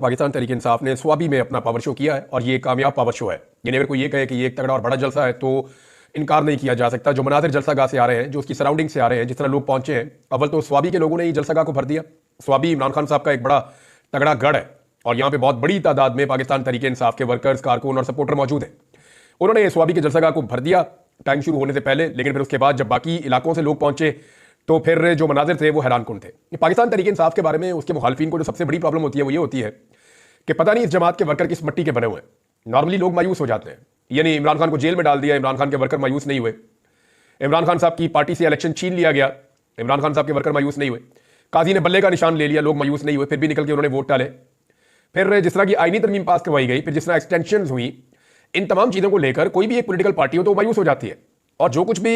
पाकिस्तान तहरीक इंसाफ ने स्वाबी में अपना पावर शो किया है और ये कामयाब पावर शो है। यानी अगर कोई ये कहे कि ये एक तगड़ा और बड़ा जलसा है तो इनकार नहीं किया जा सकता। जो मनाजिर जलसागाह से आ रहे हैं, जो उसकी सराउंडिंग से आ रहे हैं, जिस तरह लोग पहुंचे हैं, अव्वल तो स्वाबी के लोगों ने ही जलसागाह को भर दिया। स्वाबी इमरान खान साहब का एक बड़ा तगड़ा गढ़ है और यहाँ पे बहुत बड़ी तादाद में पाकिस्तान तहरीक इंसाफ के वर्कर्स, कारकुन और सपोर्टर मौजूद हैं। उन्होंने स्वाबी के जलसागाह को भर दिया टाइम शुरू होने से पहले, लेकिन फिर उसके बाद जब बाकी इलाकों से लोग पहुंचे तो फिर जो मनाजिर थे वो हैरान कुन थे। पाकिस्तान तहरीक इंसाफ के बारे में उसके मुखालफिन को जो सबसे बड़ी प्रॉब्लम होती है वो ये होती है कि पता नहीं इस जमात के वर्कर किस मट्टी के बने हुए हैं। नॉर्मली लोग मायूस हो जाते हैं, यानी इमरान खान को जेल में डाल दिया, इमरान खान के वर्कर मायूस नहीं हुए। इमरान खान साहब की पार्टी से इलेक्शन छीन लिया गया, इमरान खान साहब के वर्कर मायूस नहीं हुए। काजी ने बल्ले का निशान ले लिया, लोग मायूस नहीं हुए, फिर भी निकल के उन्होंने वोट डाले। फिर जिस तरह की आईनी तरमीम पास करवाई गई, फिर जिस तरह एक्सटेंशन हुई, इन तमाम चीज़ों को लेकर कोई भी एक पोलिटिकल पार्टी हो तो मायूस हो जाती है। और जो कुछ भी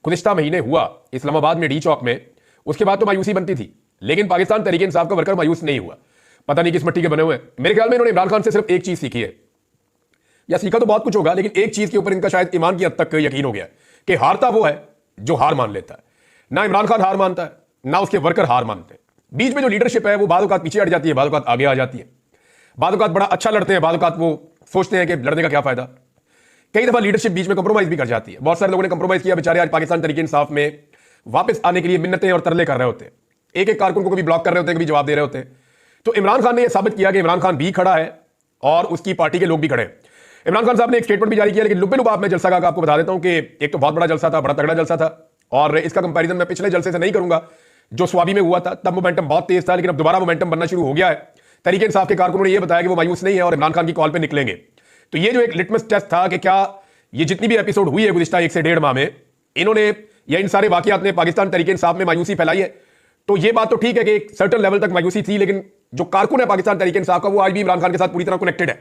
गुज़िश्ता महीने हुआ इस्लामाबाद में डी चौक में, उसके बाद तो मायूसी बनती थी, लेकिन पाकिस्तान तहरीक इंसाफ का वर्कर मायूस नहीं हुआ। पता नहीं किस मिट्टी के बने हुए हैं। मेरे ख्याल में इन्होंने इमरान खान से सिर्फ एक चीज़ सीखी है, या सीखा तो बहुत कुछ होगा, लेकिन एक चीज़ के ऊपर इनका शायद ईमान की हद तक यकीन हो गया कि हारता वो है जो हार मान लेता है। ना इमरान खान हार मानता है, ना उसके वर्कर हार मानते हैं। बीच में जो लीडरशिप है वो बाद औक़ात पीछे हट जाती है, बाद औक़ात आगे आ जाती है। बाद औक़ात बड़ा अच्छा लड़ते हैं, बाद औक़ात वो सोचते हैं कि लड़ने का क्या फ़ायदा। कई दफ़ा लीडरशिप बीच में कंप्रोमाइज़ भी कर जाती है। बहुत सारे लोगों ने कंप्रोमाइज़ किया, बेचारे आज पाकिस्तान तहरीक इंसाफ में वापस आने के लिए मिन्नतें और तरले कर रहे होते हैं। एक एक कारकुन को कभी ब्लॉक कर रहे होते हैं, कभी जवाब दे रहे होते हैं। तो इमरान खान ने यह साबित किया कि इमरान खान भी खड़ा है और उसकी पार्टी के लोग भी खड़े हैं। इमरान खान साहब ने एक स्टेटमेंट भी जारी किया, लेकिन लुब्बे लुबाब में जलसा का आपको बता देता हूं कि एक तो बहुत बड़ा जलसा था, बड़ा तगड़ा जलसा था, और इसका कंपैरिजन मैं पिछले जलसे से नहीं करूंगा जो स्वाबी में हुआ था। तब मोमेंटम बहुत तेज था, लेकिन अब दोबारा मोमेंटम बनना शुरू हो गया है। तहरीक इंसाफ के कारकुनों ने यह बताया कि वो मायूस नहीं है और इमरान खान की कॉल पर निकलेंगे। तो ये जो एक लिटमस टेस्ट था कि क्या ये जितनी भी एपिसोड हुई है गुज़िश्ता 1 से 1.5 माह में, इन्होंने या इन सारे वाकयात ने पाकिस्तान तहरीक इंसाफ में मायूसी फैलाई है। तो ये बात तो ठीक है कि एक सर्टेन लेवल तक मायूसी थी, लेकिन जो कारकुन है पाकिस्तान तहरीक इंसाफ का, वो आज भी इमरान खान के साथ पूरी तरह कनेक्टेड है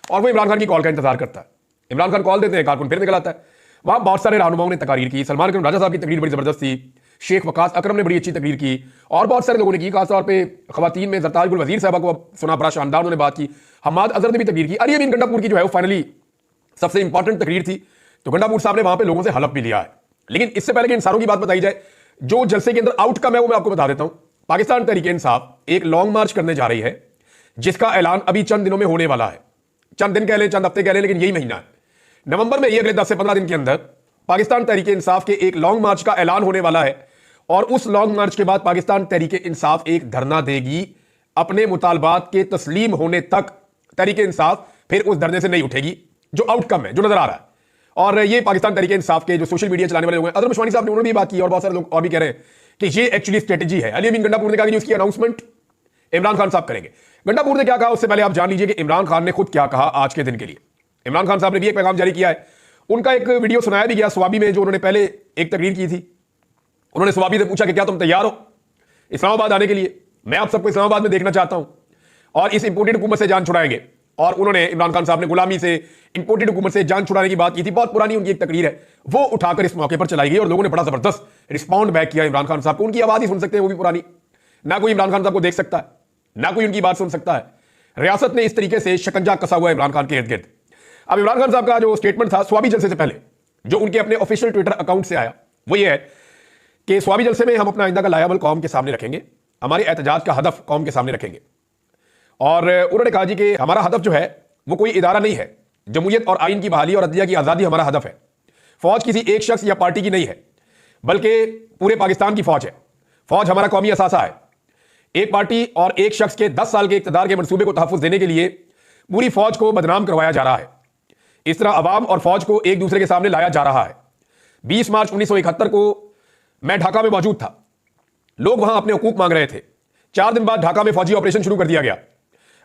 और वो इमरान खान की कॉल का इंतजार करता है। इमरान खान कॉल देते हैं, कारकुन फिर निकल आता है। वहां बहुत सारे रहनुमाओं ने तकरीर की। सलमान अकरम राजा साहब की तकरीर बड़ी जबरदस्त थी, शेख वकास अकरम ने बड़ी अच्छी तकरीर की, और बहुत सारे लोगों ने की। खासतौर पर खवातीन में जरताज गुल वजीर साहबा को सुना, बड़ा शानदार उन्होंने बात की। हमाद अजहर ने भी तकरीर की। अली अमीन गंडापुर की जो है वो फाइनली सबसे इंपॉर्टेंट तकरीर थी। तो गंडापुर साहब ने वहां पे लोगों से हलफ भी लिया है। लेकिन इससे पहले कि इन सारों की बात बताई जाए, जो जलसे के अंदर आउटकम है वो मैं आपको बता देता हूं। पाकिस्तान तहरीक इंसाफ एक लॉन्ग मार्च करने जा रही है, जिसका ऐलान अभी चंद दिनों में होने वाला है। चंद दिन कह लें, चंद हफ्ते कह लें, लेकिन यही महीना है नवंबर में, ये अगले 10 से 15 दिन के अंदर पाकिस्तान तहरीक इंसाफ के एक लॉन्ग मार्च का ऐलान होने वाला है। और उस लॉन्ग मार्च के बाद पाकिस्तान तहरीक इंसाफ एक धरना देगी। अपने मुतालबात के तस्लीम होने तक तहरीक इंसाफ फिर उस धरने से नहीं उठेगी, जो आउटकम है, जो नजर आ रहा है। और ये पाकिस्तान तहरीक इंसाफ के जो सोशल मीडिया चलाने वाले लोग हैं, अजहर मशवानी साहब ने उन्होंने भी बात की और बहुत सारे लोग और भी कह रहे हैं कि ये एक्चुअली स्ट्रेटेजी है। अली अमीन गंडापुर ने कहा कि उसकी अनाउंसमेंट इमरान खान साहब करेंगे। गंडापुर ने क्या कहा उससे पहले आप जान लीजिए कि इमरान खान ने खुद क्या कहा आज के दिन के लिए। इमरान खान साहब ने भी एक पैगाम जारी किया है, उनका एक वीडियो सुनाया भी गया स्वाबी में, जो उन्होंने पहले एक तकरीर की थी। उन्होंने स्वाबी से पूछा कि क्या तुम तैयार हो इस्लामाबाद आने के लिए? मैं आप सबको इस्लामाबाद में देखना चाहता हूं और इस इंपोर्टेड हुकूमत से जान छुड़ाएंगे। और उन्होंने, इमरान खान साहब ने गुलामी से, इंपोर्टेड हुकूमत से जान छुड़ाने की बात की थी। बहुत पुरानी उनकी एक तकरीर है, वो उठाकर इस मौके पर चलाई गई और लोगों ने बड़ा जबरदस्त रिस्पॉन्ड बैक किया इमरान खान साहब को। उनकी आवाज ही सुन सकते हैं, वो भी पुरानी। ना कोई इमरान खान साहब को देख सकता है, ना कोई उनकी बात सुन सकता है। रियासत ने इस तरीके से शिकंजा कसा हुआ है इमरान खान के इर्द गिर्द। अब इमरान खान साहब का जो स्टेटमेंट था स्वाबी जलसे से पहले, जो उनके अपने ऑफिशियल ट्विटर अकाउंट से आया, वो ये है कि स्वाबी जलसे में हम अपना आइंदा का लायबल कौम के सामने रखेंगे, हमारे एहतजाज का हदफ कौम के सामने रखेंगे। और उन्होंने कहा जी कि हमारा हदफ जो है वो कोई इदारा नहीं है, जमहूरियत और आइन की बहाली और अदलिया की आज़ादी हमारा हदफ है। फौज किसी एक शख्स या पार्टी की नहीं है, बल्कि पूरे पाकिस्तान की फौज है। फौज हमारा कौमी असासा है। एक पार्टी और एक शख्स के 10 साल के इक़्तिदार के मंसूबे को तहफ़्फ़ुज़ देने के लिए पूरी फौज को बदनाम करवाया जा रहा है। इस तरह अवाम और फौज को एक दूसरे के सामने लाया जा रहा है। 20 मार्च 1971 को मैं ढाका में मौजूद था। लोग वहां अपने हकूक मांग रहे थे। 4 दिन बाद ढाका में फौजी ऑपरेशन शुरू कर दिया गया।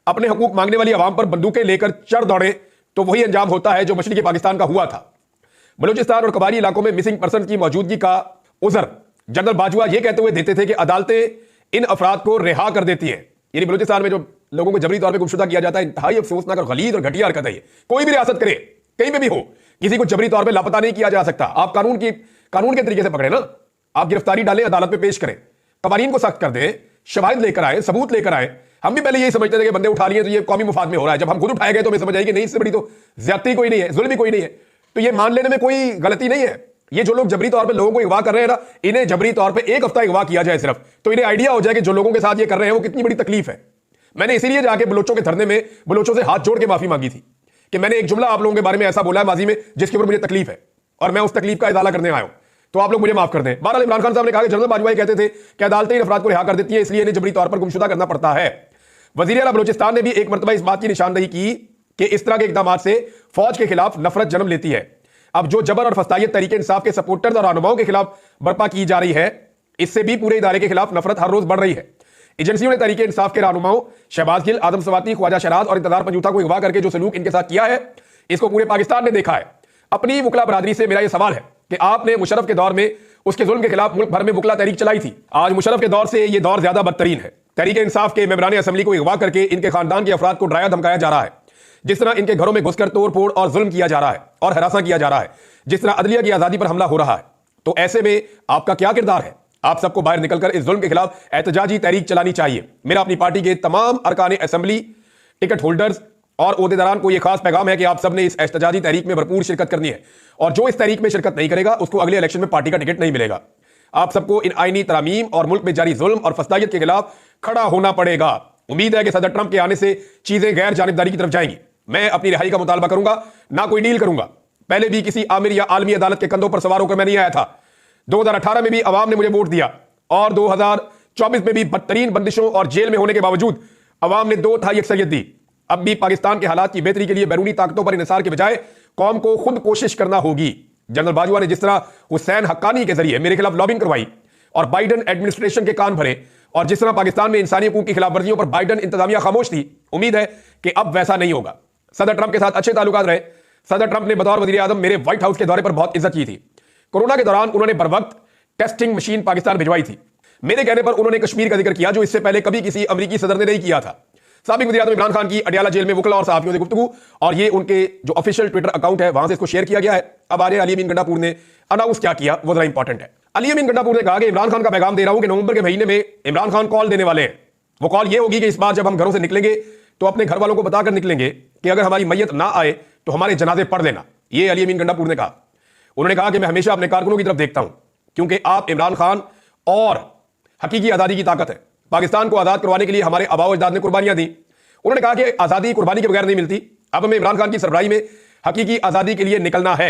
अपने हकूक मांगने वाली आवाम पर बंदूकें लेकर चढ़ दौड़े तो वही अंजाम होता है जो मशरिकी पाकिस्तान का हुआ था। बलूचिस्तान और कबायली इलाकों में मिसिंग पर्सन की मौजूदगी का उज़र जनरल बाजवा यह कहते हुए देते थे कि अदालतें इन अफराद को रिहा कर देती हैं। यानी बलूचिस्तान में जो लोगों को जबरी तौर पर गुमशुदा किया जाता है, इंतहाई अफसोसनाक और गलीज और घटिया हरकत है ये। कोई भी रियासत करे, कहीं पे भी हो, किसी को जबरी तौर पर लापता नहीं किया जा सकता। आप कानून के तरीके से पकड़े ना, आप गिरफ्तारी डालें, अदालत में पेश करें, कवानीन को सख्त कर दें, शवाहिद लेकर आए, सबूत लेकर आए। हम भी पहले यही समझते थे कि बंदे उठा लिए तो ये कौमी मुफाद में हो रहा है। जब हम खुद उठाए गए तो हमें समझ आई कि नहीं, इससे बड़ी तो ज्यादती कोई नहीं है, जुल्म भी कोई नहीं है। तो ये मान लेने में कोई गलती नहीं है। ये जो लोग जबरी तौर पे लोगों को अगवा कर रहे हैं ना, इन्हें जबरी तौर पे एक हफ्ता अगवा किया जाए सिर्फ, तो इन्हें आइडिया हो जाए कि जो लोगों के साथ ये कर रहे हैं वो कितनी बड़ी तकलीफ है। मैंने इसीलिए जाके बलोचों के धरने में बलोचों से हाथ जोड़ के माफी मांगी थी कि मैंने एक जुमला आप लोगों के बारे में ऐसा बोला है माजी में जिसके ऊपर मुझे तकलीफ है और मैं उस तकलीफ का इजाला करने आया हूं, तो आप लोग मुझे माफ कर दें। बहरहाल इमरान खान साहब ने कहा कि जनरल बाजवाई कहते थे कि अदालतें इन अफराद को रिहा कर देती हैं, इसलिए इन्हें जबरी तौर पर गुमशुदा करना पड़ता है। वजीर आला बलोचिस्तान ने भी एक मरतबा इस बात की निशानदही की कि इस तरह के इकदाम से फौज के खिलाफ नफरत जन्म लेती है। अब जो जबर और फस्तायत तरीके इंसाफ के सपोर्टर्स और रहनुमाओं के खिलाफ बर्पा की जा रही है, इससे भी पूरे इदारे के खिलाफ नफरत हर रोज बढ़ रही है। एजेंसियों ने तरीके इंसाफ के रहनुमाओं शहबाज गिल, आदम सवाती, ख्वाजा शराज और इंतजार पंजूथा को अगवा करके जो सलूक इनके साथ किया है, इसको पूरे पाकिस्तान ने देखा है। अपनी वकला बरादरी से मेरा यह सवाल है कि आपने मुशर्रफ के दौर में उसके जुल्म के खिलाफ मुल्क भर में वकला तहरीक चलाई थी। आज मुशर्रफ के दौर से यह दौर ज्यादा बदतरीन है। तहरीक इंसाफ के मेंबरान असेंबली को अगवा करके इनके खानदान के अफराद को डराया धमकाया जा रहा है। जिस तरह इनके घरों में घुसकर तोड़ फोड़ और जुल्म किया जा रहा है और हरासा किया जा रहा है, जिस तरह अदलिया की आजादी पर हमला हो रहा है, तो ऐसे में आपका क्या किरदार है? आप सबको बाहर निकलकर इस जुल्म के खिलाफ एहतजाजी तहरीक चलानी चाहिए। मेरा अपनी पार्टी के तमाम अरकान असेंबली, टिकट होल्डर्स और ओहदेदारान को यह खास पैगाम है कि आप सबने इस एहतजाजी तहरीक में भरपूर शिरकत करनी है और जो इस तहरीक में शिरकत नहीं करेगा उसको अगले इलेक्शन में पार्टी का टिकट नहीं मिलेगा। आप सबको इन आईनी तरामीम और मुल्क में जारी जुल्म और फस्तायत के खिलाफ खड़ा होना पड़ेगा। उम्मीद है कि सदर ट्रंप के आने से चीजें गैर जानिबदारी की तरफ जाएंगी। मैं अपनी रिहाई का मुतालबा करूंगा, ना कोई डील करूंगा। पहले भी किसी आमिर या आलमी अदालत के कंधों पर सवार होकर मैं नहीं आया था। 2018 में भी अवाम ने मुझे वोट दिया और 2024 में भी बदतरीन बंदिशों और जेल में होने के बावजूद अवाम ने 2/3 अक्सरियत दी। अब भी पाकिस्तान के हालात की बेहतरी के लिए बैरूनी ताकतों पर इंहिसार के बजाय कौम को खुद कोशिश करना होगी। जनरल बाजवा ने जिस तरह हुसैन हक्कानी के जरिए मेरे खिलाफ लॉबिंग करवाई और बाइडन एडमिनिस्ट्रेशन के कान भरे, और जिस तरह पाकिस्तान में इंसानी हकूक की खिलाफ वर्जियों पर बाइडन इंतजामिया खामोश थी, उम्मीद है कि अब वैसा नहीं होगा। सदर ट्रंप के साथ अच्छे ताल्लुकात रहे। सदर ट्रंप ने बतौर वजीर आजम मेरे व्हाइट हाउस के दौरे पर बहुत इज्जत की थी। कोरोना के दौरान उन्होंने बर वक्त टेस्टिंग मशीन पाकिस्तान भिजवाई थी। मेरे कहने पर उन्होंने कश्मीर का जिक्र किया जो इससे पहले कभी किसी अमरीकी सदर ने नहीं किया था। साबिक वज़ीर आज़म इमरान खान की अडयाला जेल में वकला और सहाफियों से गुफ्तगू, और ये उनके जो ऑफिशियल ट्विटर अकाउंट है वहां से इसको शेयर किया गया है। अब आर्य अली अमीन गंडापुर ने अनाउंस क्या किया वो जरा इंपॉर्टेंट है। अली अमीन गंडापुर ने कहा कि इमरान खान का पैगाम दे रहा हूं कि नवंबर के महीने में इमरान खान कॉल देने वाले हैं। वो कॉल ये होगी कि इस बार जब हम घरों से निकलेंगे तो अपने घर वालों को बताकर निकलेंगे कि अगर हमारी मैयत ना आए तो हमारे जनाजे पढ़ लेना। ये अली अमीन गंडापुर ने कहा। उन्होंने कहा कि मैं हमेशा अपने कारकुनों की तरफ देखता हूं क्योंकि आप इमरान खान और हकीकी आजादी की ताकत है। पाकिस्तान को आजाद करवाने के लिए हमारे आबाओ अजदाद ने कुर्बानियां दी। उन्होंने कहा कि आजादी कुर्बानी के बगैर नहीं मिलती। अब हमें इमरान खान की सरबराही में हकीकी आजादी के लिए निकलना है।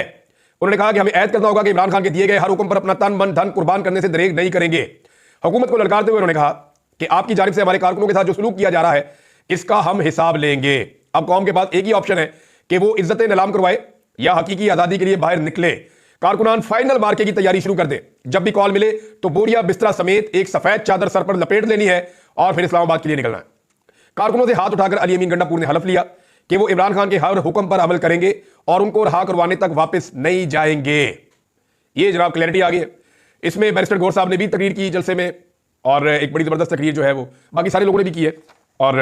उन्होंने कहा कि हमें ऐद करना होगा कि इमरान खान के दिए गए हर हुक्म पर अपना तन मन धन कुर्बान करने से दरेग नहीं करेंगे। हुकूमत को ललकारते हुए उन्होंने कहा कि आपकी जानिब से हमारे कारकुनों के साथ जो सलूक किया जा रहा है इसका हम हिसाब लेंगे। अब कौम के पास एक ही ऑप्शन है कि वो इज्जत नीलाम करवाए या हकीकी आजादी के लिए बाहर निकले। कारकुनान फाइनल मार्के की तैयारी शुरू कर दे। जब भी कॉल मिले तो बोरिया बिस्तरा समेत एक सफेद चादर सर पर लपेट लेनी है और फिर इस्लामाबाद के लिए निकलना है। कारकुनों से हाथ उठाकर अली अमीन गंडापुर ने हलफ लिया कि वो इमरान खान के हर हुक्म पर अमल करेंगे और उनको रहा करवाने तक वापस नहीं जाएंगे। ये जनाब क्लैरिटी आ गई है। इसमें बैरिस्टर गौर साहब ने भी तकरीर की जलसे में, और एक बड़ी जबरदस्त तकरीर जो है वो बाकी सारे लोगों ने भी की है, और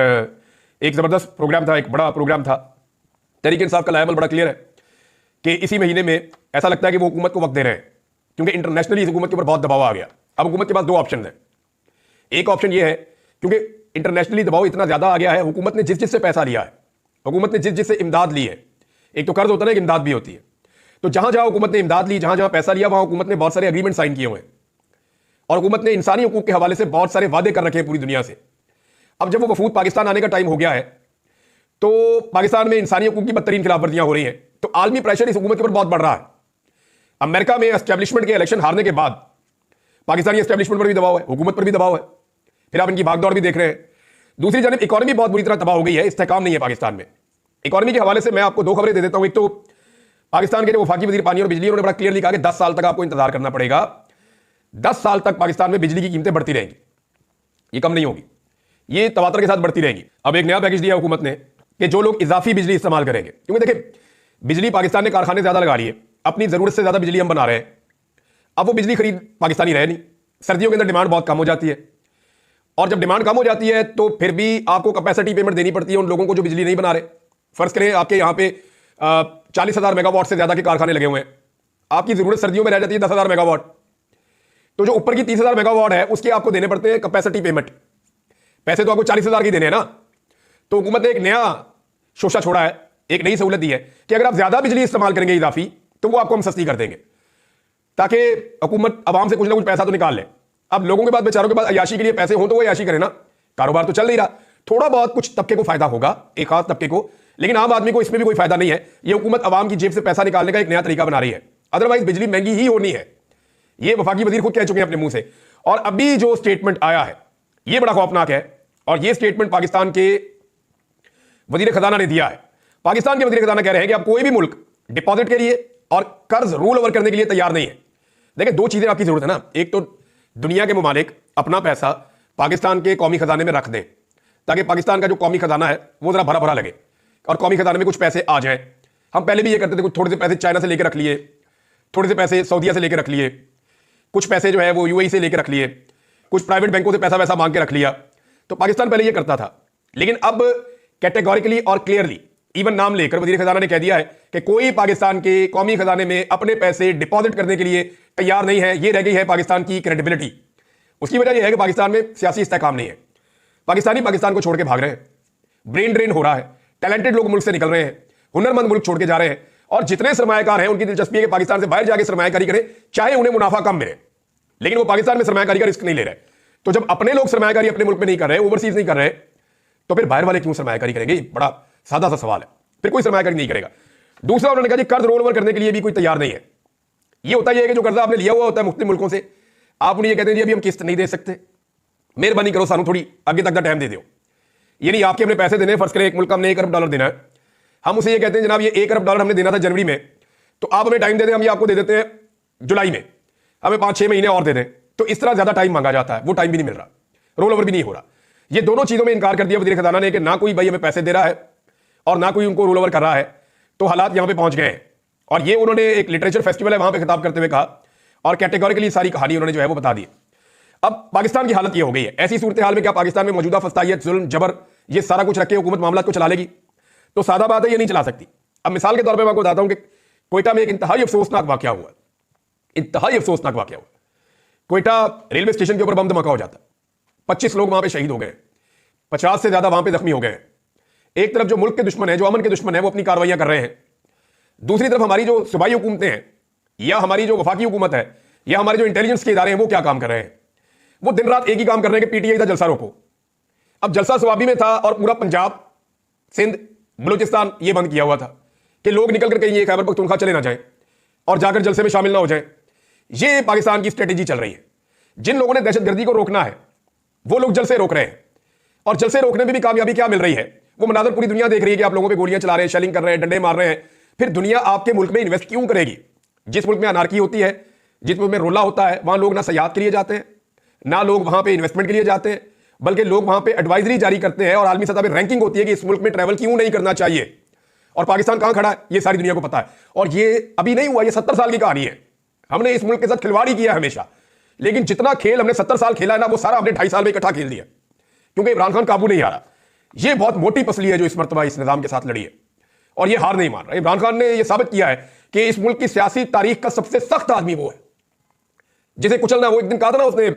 एक जबरदस्त प्रोग्राम था, एक बड़ा प्रोग्राम था। तहरीक इंसाफ का लायमल बड़ा क्लियर है कि इसी महीने में ऐसा लगता है कि वो हुकूमत को वक्त दे रहे हैं क्योंकि इंटरनेशनली इस हुकूमत के ऊपर बहुत दबाव आ गया। अब हुकूमत के पास दो ऑप्शन है। एक ऑप्शन ये है क्योंकि इंटरनेशनली दबाव इतना ज्यादा आ गया है, हुकूमत ने जिस जिससे पैसा लिया है, हुकूमत ने जिस जिससे इमदाद ली है, एक तो कर्ज होता है एक इमदाद भी होती है, तो जहां जहां हुकूमत ने इमदाद ली, जहां जहां पैसा लिया, वहां हुकूमत ने बहुत सारे एग्रीमेंट साइन किए हुए हैं और हुकूमत ने इंसानी हकूक के हवाले से बहुत सारे वादे कर रखे हैं पूरी दुनिया से। अब जब वो वफूद पाकिस्तान आने का टाइम हो गया है तो पाकिस्तान में इंसानी हकूक की बदतरीन खिलाफवर्जियां हो रही हैं, तो आलमी प्रेशर इस हुकूमत के ऊपर बहुत बढ़ रहा है। अमेरिका में एस्टेब्लिशमेंट के इलेक्शन हारने के बाद पाकिस्तानी एस्टेब्लिशमेंट पर भी दबाव है, हुकूमत पर भी दबाव है, फिर आप इनकी भागदौड़ भी देख रहे हैं। दूसरी जानिब इकोनॉमी बहुत बुरी तरह तबाह हो गई है, इस्तेहकाम नहीं है पाकिस्तान में। इकोनॉमी के हवाले से मैं आपको दो खबरें दे देता हूं। एक तो पाकिस्तान के जो वफाकी वजीर पानी और बिजली, उन्होंने बड़ा क्लियरली कहा कि 10 साल तक आपको इंतजार करना पड़ेगा। 10 साल तक पाकिस्तान में बिजली की कीमतें बढ़ती रहेंगी, ये कम नहीं होगी, ये तवातर के साथ बढ़ती रहेंगी। अब एक नया पैकेज दिया हुकूमत ने कि जो लोग इजाफी बिजली इस्तेमाल करेंगे, क्योंकि देखिए बिजली पाकिस्तान ने कारखाने ज्यादा लगा लिए, अपनी जरूरत से ज्यादा बिजली हम बना रहे हैं। अब वो बिजली खरीद पाकिस्तानी रहे नहीं, सर्दियों के अंदर डिमांड बहुत कम हो जाती है, और जब डिमांड कम हो जाती है तो फिर भी आपको कैपेसिटी पेमेंट देनी पड़ती है उन लोगों को जो बिजली नहीं बना रहे। फर्ज करें आपके यहाँ पे 40,000 मेगावाट से ज्यादा के कारखाने लगे हुए हैं, आपकी जरूरत सर्दियों में रह जाती है 10,000 मेगावाट, तो जो ऊपर की 30,000 मेगावाट है उसके आपको देने पड़ते हैं कैपेसिटी पेमेंट। पैसे तो आपको 40,000 की देने हैं ना। तो हुकूमत ने एक नया शोशा छोड़ा है, एक नई सहूलत दी है कि अगर आप ज्यादा बिजली इस्तेमाल करेंगे इजाफी, तो वो आपको हम सस्ती कर देंगे, ताकि हुकूमत आवाम से कुछ ना कुछ पैसा तो निकाल ले। अब लोगों के पास, बेचारों के पास अयाशी के लिए पैसे हो तो वो अयाशी करे ना, कारोबार तो चल नहीं रहा, थोड़ा बहुत कुछ तबके को फायदा होगा, एक खास तबके को, लेकिन आम आदमी को इसमें भी कोई फायदा नहीं है। ये हुकूमत आवाम की जेब से पैसा निकालने का एक नया तरीका बना रही है। अदरवाइज बिजली महंगी ही होनी है, ये वफाकी वजीर खुद कह चुके हैं अपने मुंह से। और अभी जो स्टेटमेंट आया है ये बड़ा खौफनाक है, और ये स्टेटमेंट पाकिस्तान के वजीर खजाना ने दिया है। पाकिस्तान के वजीर खजाना कह रहे हैं कि अब कोई भी मुल्क डिपॉजिट के लिए और कर्ज रोल ओवर करने के लिए तैयार नहीं है। देखिए, दो चीजें आपकी जरूरत है ना, एक तो दुनिया के मुमालिक अपना पैसा पाकिस्तान के कौमी खजाने में रख दें, ताकि पाकिस्तान का जो कौमी खजाना है वो जरा भरा भरा लगे और कौमी खजाने में कुछ पैसे आ जाएं। हम पहले भी ये करते थे, कुछ थोड़े से पैसे चाइना से लेकर रख लिए, थोड़े से पैसे सऊदीया से लेकर रख लिए, कुछ पैसे जो है वो यूएई से लेकर रख लिए, कुछ प्राइवेट बैंकों से पैसा वैसा मांग के रख लिया। तो पाकिस्तान पहले ये करता था, लेकिन अब कैटेगोरिकली और क्लियरली इवन नाम लेकर वजीर खजाना ने कह दिया है कि कोई पाकिस्तान के कौमी खजाने में अपने पैसे डिपॉजिट करने के लिए तैयार नहीं है। ये रह गई है पाकिस्तान की क्रेडिबिलिटी। उसकी वजह यह है कि पाकिस्तान में सियासी इस्तेहकाम नहीं है। पाकिस्तानी पाकिस्तान को छोड़ के भाग रहे हैं, ब्रेन ड्रेन हो रहा है, टैलेंटेड लोग मुल्क से निकल रहे हैं, हुनरमंद मुल्क छोड़ के जा रहे हैं, और जितने सरमायाकार हैं उनकी दिलचस्पी है कि पाकिस्तान से बाहर जाके सरमायाकारी करें, चाहे उन्हें मुनाफा कम मिले, लेकिन वो पाकिस्तान में सरमायाकारी का रिस्क नहीं ले रहे। तो जब अपने लोग सरमायाकारी अपने मुल्क में नहीं कर रहे, ओवरसीज नहीं कर रहे, तो फिर बाहर वाले क्यों सरमायाकारी करेंगे? बड़ा सादा सा सवाल है। फिर कोई सरमायाकारी नहीं करेगा। दूसरा, उन्होंने कहा जी कर्ज रोल ओवर करने के लिए भी कोई तैयार नहीं है। ये होता है कि जो कर्जा आपने लिया हुआ होता है मुख्तलिफ मुल्कों से, आप उन्हें ये कहते हैं जी अभी हम किस्त नहीं दे सकते, मेहरबानी करो सानू थोड़ी आगे तक का टाइम दे दो। ये नहीं आपके हमने पैसे देने, फर्ज करें एक मुल्क का हमने $1 अरब देना है, हम उसे ये कहते हैं जनाब ये $1 अरब हमने देना था जनवरी में, तो आप हमें टाइम दे दें, हम ये आपको दे देते हैं जुलाई में, हमें 5-6 महीने और दे दें। तो इस तरह ज्यादा टाइम मांगा जाता है, वो टाइम भी नहीं मिल रहा, रोल ओवर भी नहीं हो रहा। ये दोनों चीजों में इनकार कर दिया वजीर खजाना ने कि ना कोई भाई हमें पैसे दे रहा है और ना कोई उनको रोल ओवर कर रहा है। तो हालात यहां पे पहुंच गए हैं, और ये उन्होंने एक लिटरेचर फेस्टिवल है वहां पे खिताब करते हुए कहा, और कैटेगोरिकली सारी कहानी उन्होंने जो है वो बता दी। अब पाकिस्तान की हालत ये हो गई है, ऐसी सूरत हाल में क्या पाकिस्तान में मौजूदा फस्तायत, जुल्म, जबर, ये सारा कुछ रखे हुकूमत मामला को चला लेगी? तो सादा बात है, ये नहीं चला सकती। अब मिसाल के तौर पर मैं आपको बताता हूं कि कोयटा में एक इंतहाई अफसोसनाक वाकया हुआ, इंतहाई अफसोसनाक वाकया हुआ। कोयटा रेलवे स्टेशन के ऊपर बम धमाका हो जाता, 25 लोग वहां पे शहीद हो गए, 50 से ज्यादा वहां पे जख्मी हो गए। एक तरफ जो मुल्क के दुश्मन है, जो अमन के दुश्मन है, वो अपनी कार्रवाइयां कर रहे हैं, दूसरी तरफ हमारी जो सूबाई हुकूमतें हैं या हमारी जो वफाकी हुकूमत है या हमारे जो इंटेलिजेंस के इदारे हैं वो क्या काम कर रहे हैं? वो दिन रात एक ही काम कर रहे हैं कि पीटीआई का जलसा रोको। अब जलसा स्वाबी में था और पूरा पंजाब, सिंध, बलूचिस्तान ये बंद किया हुआ था कि लोग निकल कर कहीं खैबर पख्तूनख्वा चले ना जाएं और जाकर जलसे में शामिल ना हो जाएं। ये पाकिस्तान की स्ट्रेटेजी चल रही है। जिन लोगों ने दहशतगर्दी को रोकना है वो लोग जलसे रोक रहे हैं, और जलसे रोकने में भी कामयाबी क्या मिल रही है? वो मनाजर पूरी दुनिया देख रही है कि आप लोगों पे गोलियां चला रहे हैं, शेलिंग कर रहे हैं, डंडे मार रहे हैं। फिर दुनिया आपके मुल्क में इन्वेस्ट क्यों करेगी? जिस मुल्क में अनारकी होती है, जिस मुल्क में रोला होता है, वहां लोग ना सयाहत के लिए जाते हैं, ना लोग वहां पे इन्वेस्टमेंट के लिए जाते हैं, बल्कि लोग वहां पे एडवाइजरी जारी करते हैं और आलमी सतह पर रैंकिंग होती है कि इस मुल्क में ट्रैवल क्यों नहीं करना चाहिए। और पाकिस्तान कहां खड़ा है ये सारी दुनिया को पता है। और ये अभी नहीं हुआ, ये 70 साल की कहानी है। हमने इस मुल्क के साथ खिलवाड़ी किया हमेशा, लेकिन जितना खेल हमने 70 साल खेला है ना, वो सारा हमने 2.5 साल में इकट्ठा खेल दिया, क्योंकि इमरान खान काबू नहीं आ रहा। ये बहुत मोटी पसली है जो इस मर्तबा इस निजाम के साथ लड़ी है, और ये हार नहीं मान रहा। इमरान खान ने यह साबित किया है कि इस मुल्क की सियासी तारीख का सबसे सख्त आदमी वो है जिसे कुचलना। वो एक दिन कहा था ना उसने,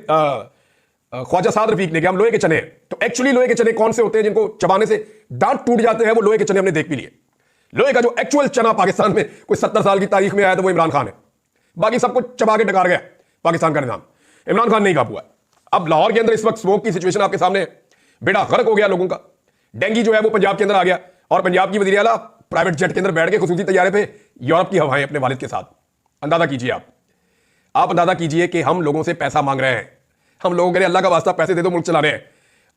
ख्वाजा साद रफीक ने, कि हम लोहे के चने हैं। तो एक्चुअली लोहे के चने कौन से होते हैं? जिनको चबाने से दांत टूट जाते हैं, वो लोहे के चने हमने देख भी लिए। लोहे का जो एक्चुअल चना पाकिस्तान में कोई 70 साल की तारीख में आया तो वो इमरान खान है। बाकी सबको चबा के डकार गया पाकिस्तान का निजाम, इमरान खान नहीं काबू हुआ। अब लाहौर के अंदर इस वक्त स्मोक की सिचुएशन आपके सामने है, बेड़ा गर्क हो गया लोगों का। डेंगी जो है वो पंजाब के अंदर आ गया, और पंजाब की वज़ीर आला प्राइवेट जेट के अंदर बैठ के खुसूसी तैयारे पे यूरोप की हवाएं अपने वालिद के साथ। अंदाजा कीजिए आप अंदाजा कीजिए कि हम लोगों से पैसा मांग रहे हैं, हम लोगों के लिए अल्लाह का वास्ता पैसे दे दो मुल्क चलाने हैं,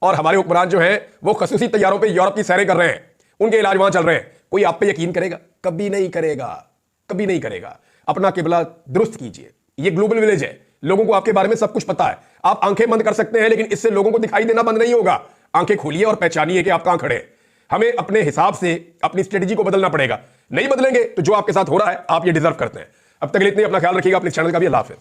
और हमारे हुक्मरान जो हैं वो खुसूसी तैयारों पे यूरोप की सैरें कर रहे हैं, उनके इलाज वहां चल रहे हैं। कोई आप पे यकीन करेगा? कभी नहीं करेगा, कभी नहीं करेगा। अपना किबला दुरुस्त कीजिए। ये ग्लोबल विलेज है, लोगों को आपके बारे में सब कुछ पता है। आप आंखें बंद कर सकते हैं, लेकिन इससे लोगों को दिखाई देना बंद नहीं होगा। आंखें खोलिए और पहचानिए कि आप कहां खड़े हैं। हमें अपने हिसाब से अपनी स्ट्रेटजी को बदलना पड़ेगा। नहीं बदलेंगे तो जो आपके साथ हो रहा है आप ये डिजर्व करते हैं। अब तक के लिए इतने, अपना ख्याल रखिएगा, अपने चैनल का भी अल्लाह हाफिज़।